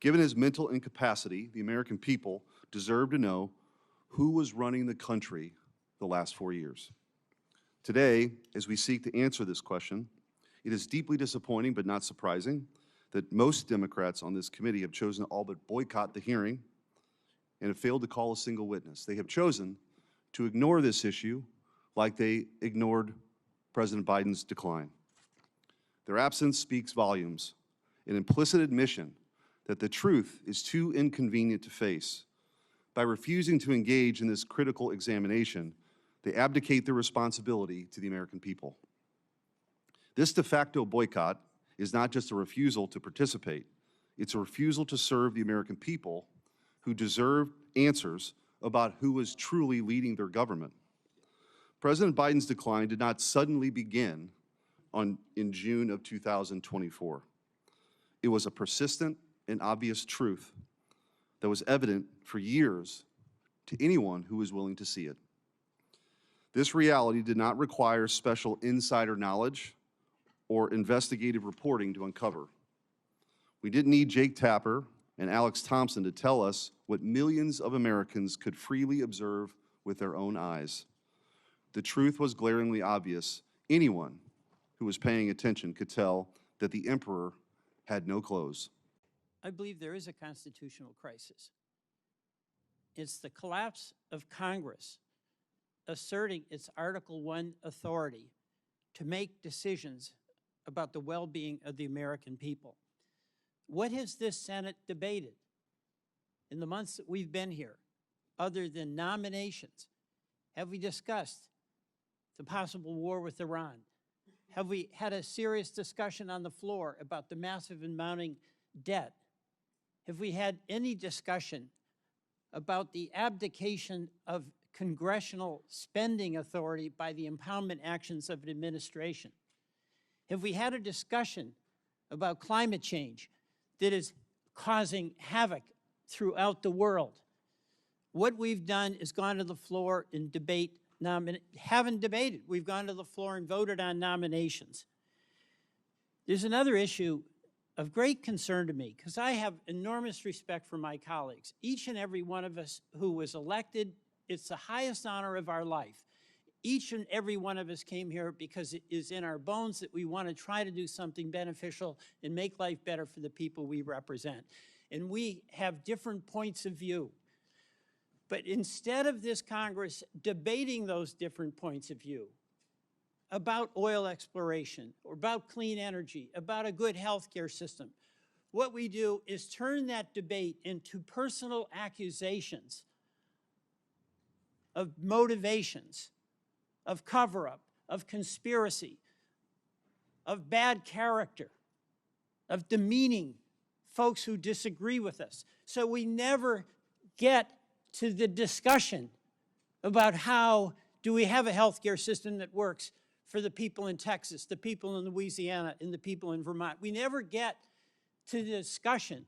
Given his mental incapacity, the American people deserve to know who was running the country the last 4 years. Today, as we seek to answer this question, it is deeply disappointing but not surprising that most Democrats on this committee have chosen to all but boycott the hearing and have failed to call a single witness. They have chosen to ignore this issue like they ignored President Biden's decline. Their absence speaks volumes, an implicit admission that the truth is too inconvenient to face. By refusing to engage in this critical examination, they abdicate their responsibility to the American people. This de facto boycott is not just a refusal to participate, it's a refusal to serve the American people who deserve answers about who is truly leading their government. President Biden's decline did not suddenly begin in June of 2024. It was a persistent and obvious truth that was evident for years to anyone who was willing to see it. This reality did not require special insider knowledge or investigative reporting to uncover. We didn't need Jake Tapper and Alex Thompson to tell us what millions of Americans could freely observe with their own eyes. The truth was glaringly obvious. Anyone who was paying attention could tell that the emperor had no clothes. I believe there is a constitutional crisis. It's the collapse of Congress asserting its Article I authority to make decisions about the well-being of the American people. What has this Senate debated in the months that we've been here, other than nominations? Have we discussed the possible war with Iran? Have we had a serious discussion on the floor about the massive and mounting debt? Have we had any discussion about the abdication of congressional spending authority by the impoundment actions of an administration? Have we had a discussion about climate change that is causing havoc throughout the world? What we've done is gone to the floor and haven't debated. We've gone to the floor and voted on nominations. There's another issue of great concern to me, because I have enormous respect for my colleagues. Each and every one of us who was elected, it's the highest honor of our life. Each and every one of us came here because it is in our bones that we want to try to do something beneficial and make life better for the people we represent. And we have different points of view. But instead of this Congress debating those different points of view about oil exploration, or about clean energy, about a good healthcare system, what we do is turn that debate into personal accusations of motivations, of cover-up, of conspiracy, of bad character, of demeaning folks who disagree with us. So we never get to the discussion about how do we have a healthcare system that works for the people in Texas, the people in Louisiana, and the people in Vermont. We never get to the discussion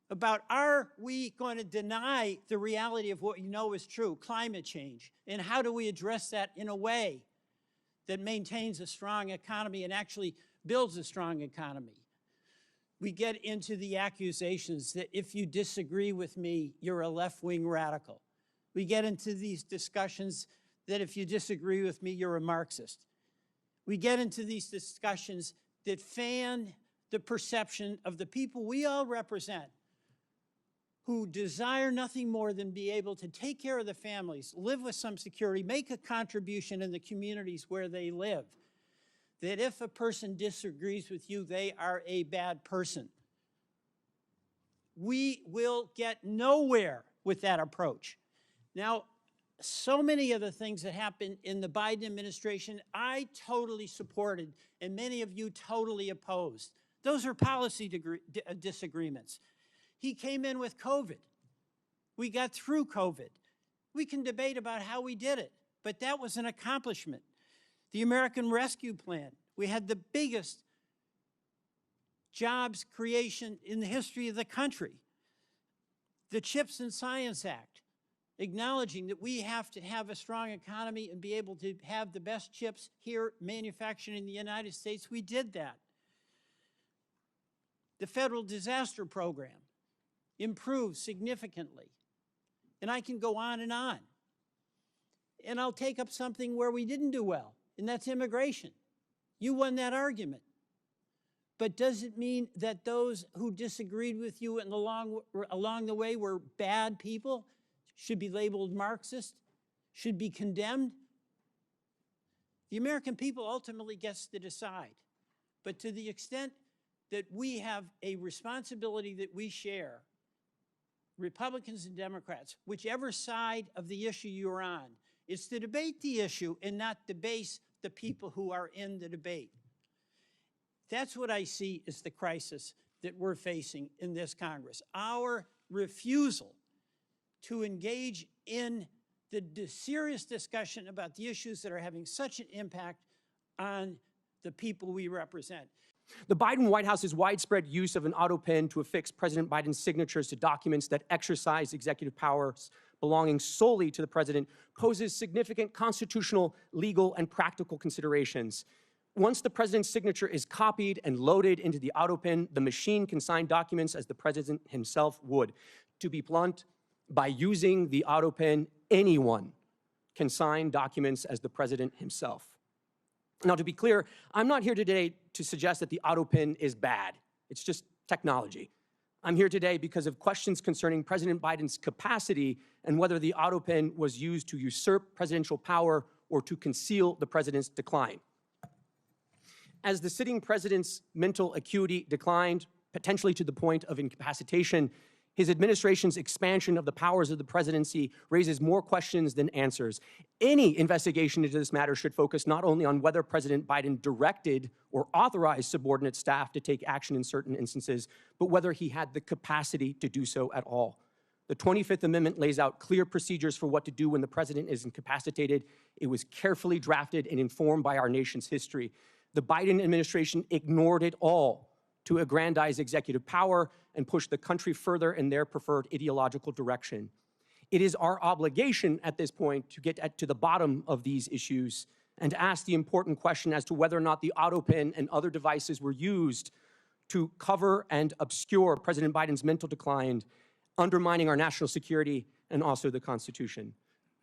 about, are we going to deny the reality of what we know is true, climate change, and how do we address that in a way that maintains a strong economy and actually builds a strong economy? We get into the accusations that if you disagree with me, you're a left-wing radical. We get into these discussions that if you disagree with me, you're a Marxist. We get into these discussions that fan the perception of the people we all represent, who desire nothing more than be able to take care of the families, live with some security, make a contribution in the communities where they live. That if a person disagrees with you, they are a bad person. We will get nowhere with that approach. Now, so many of the things that happened in the Biden administration, I totally supported, and many of you totally opposed. Those are policy disagreements. He came in with COVID. We got through COVID. We can debate about how we did it, but that was an accomplishment. The American Rescue Plan, we had the biggest jobs creation in the history of the country. The CHIPS and Science Act, acknowledging that we have to have a strong economy and be able to have the best chips here manufactured in the United States. We did that. The Federal Disaster Program, improved significantly. And I can go on. And I'll take up something where we didn't do well, and that's immigration. You won that argument. But does it mean that those who disagreed with you and along the way were bad people, should be labeled Marxist, should be condemned? The American people ultimately gets to decide. But to the extent that we have a responsibility that we share, Republicans and Democrats, whichever side of the issue you're on, is to debate the issue and not debase the people who are in the debate. That's what I see as the crisis that we're facing in this Congress. Our refusal to engage in the serious discussion about the issues that are having such an impact on the people we represent. The Biden White House's widespread use of an auto pen to affix President Biden's signatures to documents that exercise executive powers belonging solely to the president poses significant constitutional, legal, and practical considerations. Once the president's signature is copied and loaded into the auto pen, the machine can sign documents as the president himself would. To be blunt, by using the auto pen, anyone can sign documents as the president himself. Now, to be clear, I'm not here today to suggest that the auto pen is bad. It's just technology. I'm here today because of questions concerning President Biden's capacity and whether the auto pen was used to usurp presidential power or to conceal the president's decline. As the sitting president's mental acuity declined, potentially to the point of incapacitation, his administration's expansion of the powers of the presidency raises more questions than answers. Any investigation into this matter should focus not only on whether President Biden directed or authorized subordinate staff to take action in certain instances, but whether he had the capacity to do so at all. The 25th Amendment lays out clear procedures for what to do when the president is incapacitated. It was carefully drafted and informed by our nation's history. The Biden administration ignored it all to aggrandize executive power and push the country further in their preferred ideological direction. It is our obligation at this point to get to the bottom of these issues and to ask the important question as to whether or not the auto pen and other devices were used to cover and obscure President Biden's mental decline, undermining our national security and also the Constitution.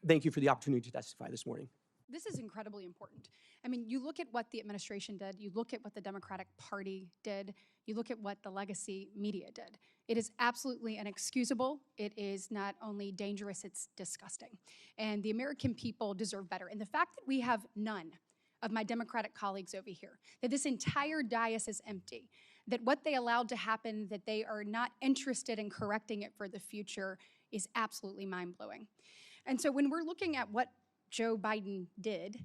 Thank you for the opportunity to testify this morning. This is incredibly important. I mean, you look at what the administration did, you look at what the Democratic Party did, you look at what the legacy media did. It is absolutely inexcusable. It is not only dangerous, it's disgusting. And the American people deserve better. And the fact that we have none of my Democratic colleagues over here, that this entire dais is empty, that what they allowed to happen, that they are not interested in correcting it for the future is absolutely mind-blowing. And so when we're looking at what Joe Biden did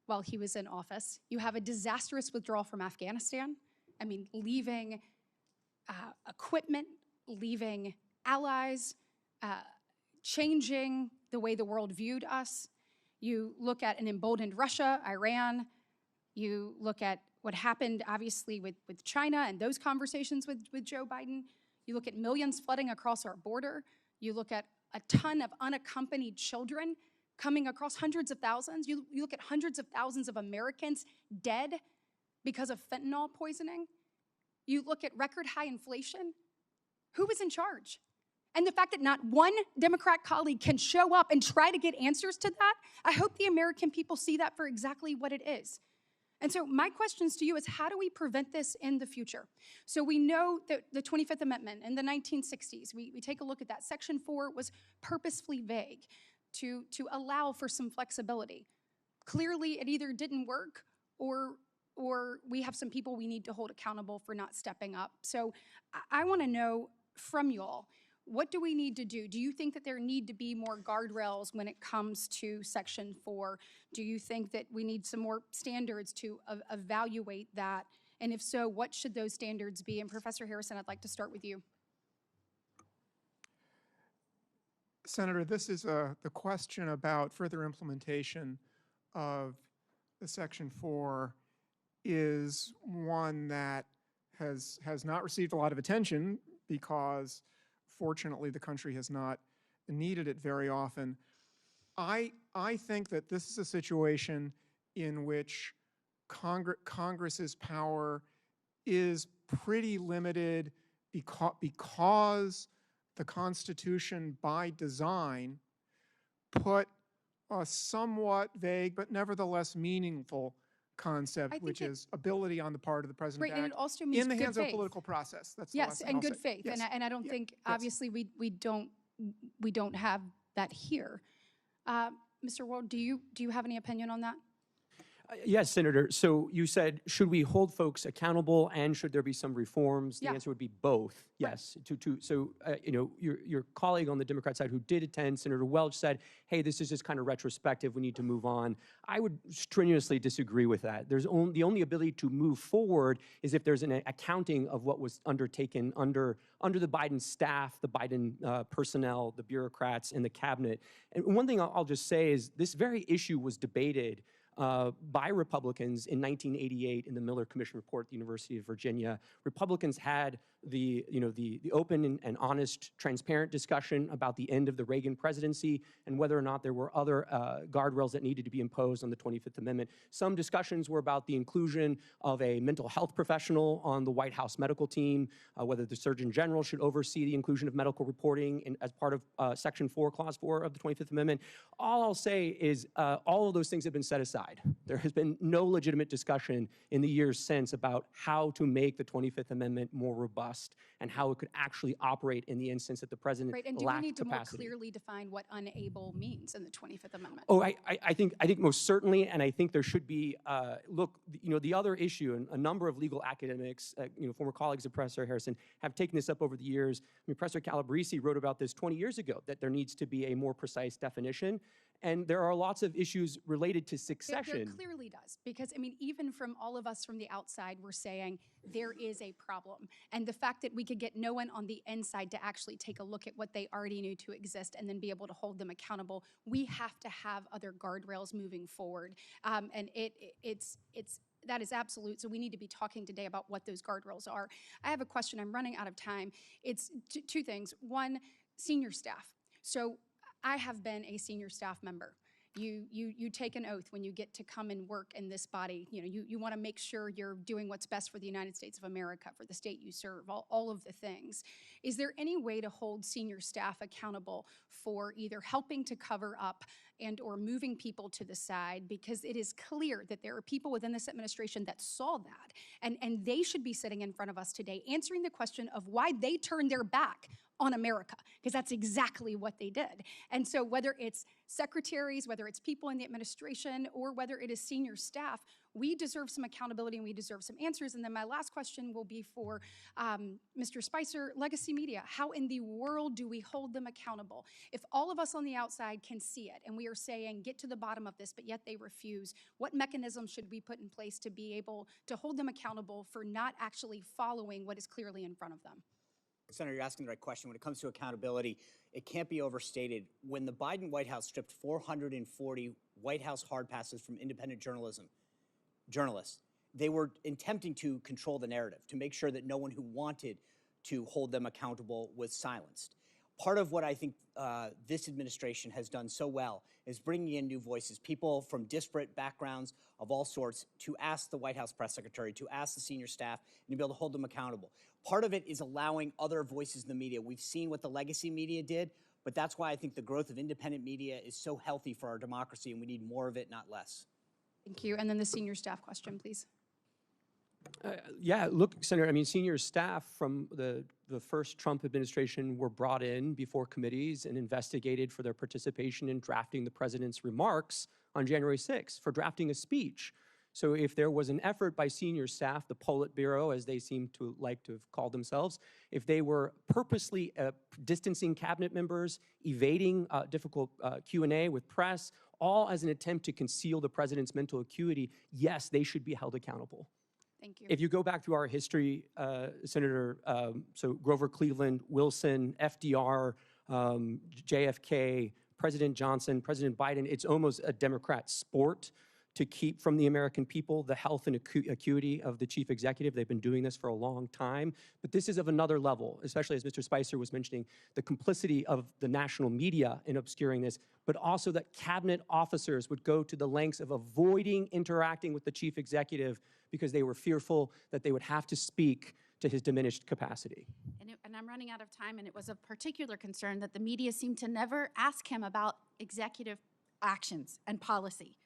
while he was in office, you have a disastrous withdrawal from Afghanistan. I mean, leaving equipment, leaving allies, changing the way the world viewed us. You look at an emboldened Russia, Iran. You look at what happened, obviously, with China and those conversations with Joe Biden. You look at millions flooding across our border. You look at a ton of unaccompanied children coming across, hundreds of thousands. You look at hundreds of thousands of Americans dead because of fentanyl poisoning. You look at record high inflation. Who was in charge? And the fact that not one Democrat colleague can show up and try to get answers to that, I hope the American people see that for exactly what it is. And so my questions to you is, how do we prevent this in the future? So we know that the 25th Amendment in the 1960s, we take a look at that. Section 4 was purposefully vague to allow for some flexibility. Clearly, it either didn't work or we have some people we need to hold accountable for not stepping up. So I want to know from you all, what do we need to do? Do you think that there need to be more guardrails when it comes to Section 4? Do you think that we need some more standards to evaluate that? And if so, what should those standards be? And Professor Harrison, I'd like to start with you. Senator, this is the question about further implementation of the Section 4 is one that has not received a lot of attention because, fortunately, the country has not needed it very often. I think that this is a situation in which Congress's power is pretty limited because the Constitution by design put a somewhat vague but nevertheless meaningful concept, think which it- is ability on the part of the president Right, to and it act also means in the good hands of a faith. political process. That's the Yes, last thing and I'll good say. faith. Yes. And I don't Yeah, think, yes. obviously, we don't have that here. Mr. Ward, do you have any opinion on that? Yes, Senator. So you said, should we hold folks accountable and should there be some reforms? The Yeah. answer would be both. Yes. So, your colleague on the Democrat side who did attend, Senator Welch, said, hey, this is just kind of retrospective. We need to move on. I would strenuously disagree with that. The only ability to move forward is if there's an accounting of what was undertaken under the Biden staff, the Biden personnel, the bureaucrats, and the cabinet. And one thing I'll just say is this very issue was debated by Republicans in 1988 in the Miller Commission report at the University of Virginia. Republicans had the open and honest, transparent discussion about the end of the Reagan presidency and whether or not there were other guardrails that needed to be imposed on the 25th Amendment. Some discussions were about the inclusion of a mental health professional on the White House medical team, whether the Surgeon General should oversee the inclusion of medical reporting as part of Section 4, Clause 4 of the 25th Amendment. All I'll say is all of those things have been set aside. There has been no legitimate discussion in the years since about how to make the 25th Amendment more robust and how it could actually operate in the instance that the president Right, and do we lacked need to more capacity. clearly define what unable means in the 25th Amendment? Oh, I think most certainly, and I think there should be. Look, the other issue, and a number of legal academics, former colleagues of Professor Harrison, have taken this up over the years. I mean, Professor Calabresi wrote about this 20 years ago, that there needs to be a more precise definition, and there are lots of issues related to succession. There clearly does, because, I mean, even from all of us from the outside, we're saying there is a problem. And the fact that we could get no one on the inside to actually take a look at what they already knew to exist and then be able to hold them accountable, we have to have other guardrails moving forward. And that is absolute. So we need to be talking today about what those guardrails are. I have a question. I'm running out of time. It's two things. One, senior staff. So I have been a senior staff member. You take an oath when you get to come and work in this body. You want to make sure you're doing what's best for the United States of America, for the state you serve, all of the things. Is there any way to hold senior staff accountable for either helping to cover up and or moving people to the side? Because it is clear that there are people within this administration that saw that, and they should be sitting in front of us today answering the question of why they turned their back on America, because that's exactly what they did. And so whether it's secretaries, whether it's people in the administration, or whether it is senior staff, we deserve some accountability and we deserve some answers. And then my last question will be for Mr. Spicer, legacy media. How in the world do we hold them accountable? If all of us on the outside can see it and we are saying, get to the bottom of this, but yet they refuse, what mechanism should we put in place to be able to hold them accountable for not actually following what is clearly in front of them? Senator, you're asking the right question. When it comes to accountability, it can't be overstated. When the Biden White House stripped 440 White House hard passes from independent journalists, they were attempting to control the narrative, to make sure that no one who wanted to hold them accountable was silenced. Part of what I think this administration has done so well is bringing in new voices, people from disparate backgrounds of all sorts, to ask the White House press secretary, to ask the senior staff, and to be able to hold them accountable. Part of it is allowing other voices in the media. We've seen what the legacy media did, but that's why I think the growth of independent media is so healthy for our democracy, and we need more of it, not less. Thank you. And then the senior staff question, please. Yeah, look, Senator, I mean, senior staff from the first Trump administration were brought in before committees and investigated for their participation in drafting the president's remarks on January 6th, for drafting a speech. So if there was an effort by senior staff, the Politburo, as they seem to like to have called themselves, if they were purposely distancing cabinet members, evading difficult Q&A with press, all as an attempt to conceal the president's mental acuity, yes, they should be held accountable. Thank you. If you go back through our history, Senator, so Grover Cleveland, Wilson, FDR, JFK, President Johnson, President Biden, it's almost a Democrat sport to keep from the American people the health and acuity of the chief executive. They've been doing this for a long time, but this is of another level, especially as Mr. Spicer was mentioning, the complicity of the national media in obscuring this, but also that cabinet officers would go to the lengths of avoiding interacting with the chief executive because they were fearful that they would have to speak to his diminished capacity. And I'm running out of time, and it was of particular concern that the media seemed to never ask him about executive actions and policy.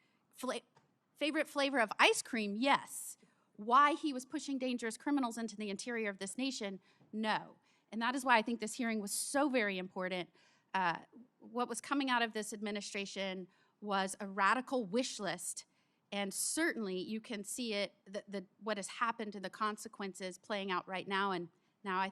Favorite flavor of ice cream? Yes. Why he was pushing dangerous criminals into the interior of this nation? No. And that is why I think this hearing was so very important. What was coming out of this administration was a radical wish list, and certainly you can see it, what has happened and the consequences playing out right now. And now I